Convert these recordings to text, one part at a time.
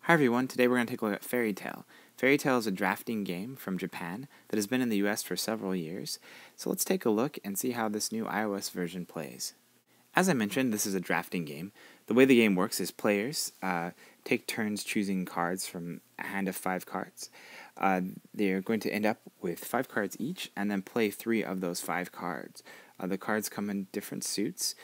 Hi everyone, today we're going to take a look at Fairy Tail. Fairy Tail is a drafting game from Japan that has been in the US for several years, so let's take a look and see how this new iOS version plays. As I mentioned, this is a drafting game. The way the game works is players take turns choosing cards from a hand of 5 cards. They're going to end up with 5 cards each and then play 3 of those 5 cards. The cards come in different suits.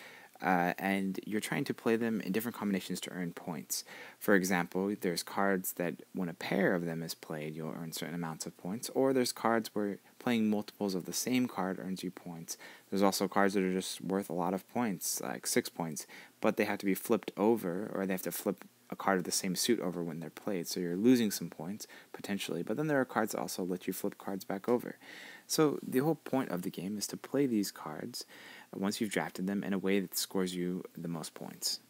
And you're trying to play them in different combinations to earn points. For example, there's cards that when a pair of them is played, you'll earn certain amounts of points, or there's cards where playing multiples of the same card earns you points. There's also cards that are just worth a lot of points, like 6 points, but they have to be flipped over, or they have to flip a card of the same suit over when they're played, so you're losing some points, potentially, but then there are cards that also let you flip cards back over. So the whole point of the game is to play these cards once you've drafted them in a way that scores you the most points.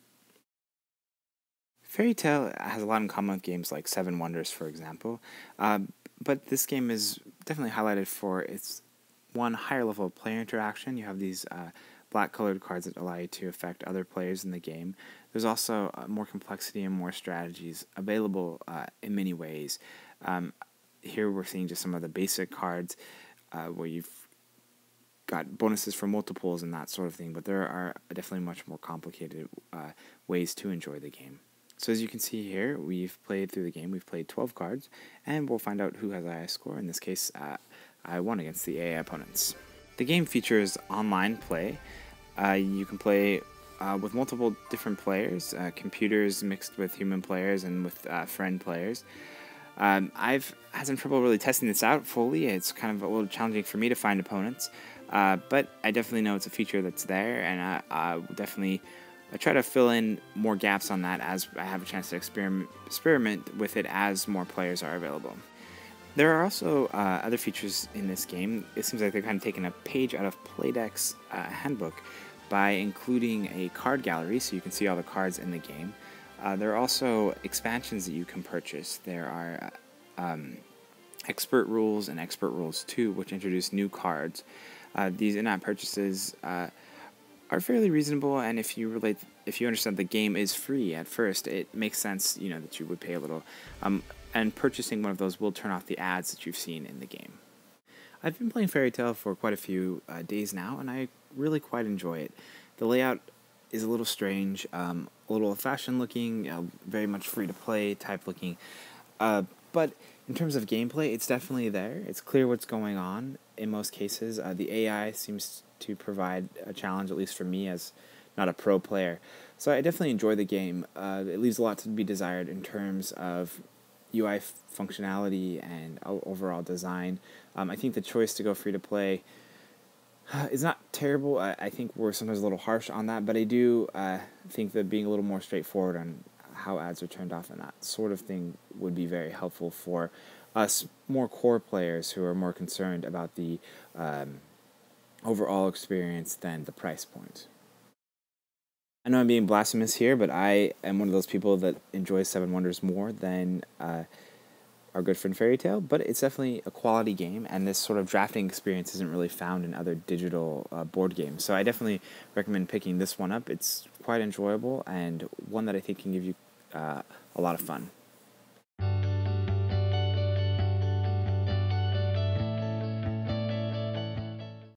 Fairy Tail has a lot in common with games like Seven Wonders, for example, but this game is definitely highlighted for its higher level of player interaction. You have these black colored cards that allow you to affect other players in the game. There's also more complexity and more strategies available in many ways. Here we're seeing just some of the basic cards where you've got bonuses for multiples and that sort of thing, but there are definitely much more complicated ways to enjoy the game. So as you can see here, we've played through the game. We've played 12 cards, and we'll find out who has the highest score. In this case, I won against the AI opponents. The game features online play. You can play with multiple different players, computers mixed with human players and with friend players. I've had some trouble really testing this out fully. It's kind of a little challenging for me to find opponents, but I definitely know it's a feature that's there, and I will definitely try to fill in more gaps on that as I have a chance to experiment with it as more players are available. There are also other features in this game. It seems like they've kind of taken a page out of Playdeck's handbook by including a card gallery so you can see all the cards in the game. There are also expansions that you can purchase. There are Expert Rules and Expert Rules 2, which introduce new cards. These in-app purchases are fairly reasonable, and if you understand the game is free at first, it makes sense, that you would pay a little. And purchasing one of those will turn off the ads that you've seen in the game. I've been playing Fairy Tail for quite a few days now, and I really quite enjoy it. The layout is a little strange, a little old-fashioned looking, very much free-to-play type looking. But in terms of gameplay, it's definitely there. It's clear what's going on in most cases. The AI seems to provide a challenge, at least for me as not a pro player. So I definitely enjoy the game. It leaves a lot to be desired in terms of UI functionality and overall design. I think the choice to go free-to-play is not terrible. I think we're sometimes a little harsh on that, but I do think that being a little more straightforward on how ads are turned off and that sort of thing would be very helpful for us more core players who are more concerned about the overall experience than the price point. I know I'm being blasphemous here, but I am one of those people that enjoys Seven Wonders more than our good friend Fairy Tail, but it's definitely a quality game, and this sort of drafting experience isn't really found in other digital board games. So I definitely recommend picking this one up. It's quite enjoyable, and one that I think can give you a lot of fun.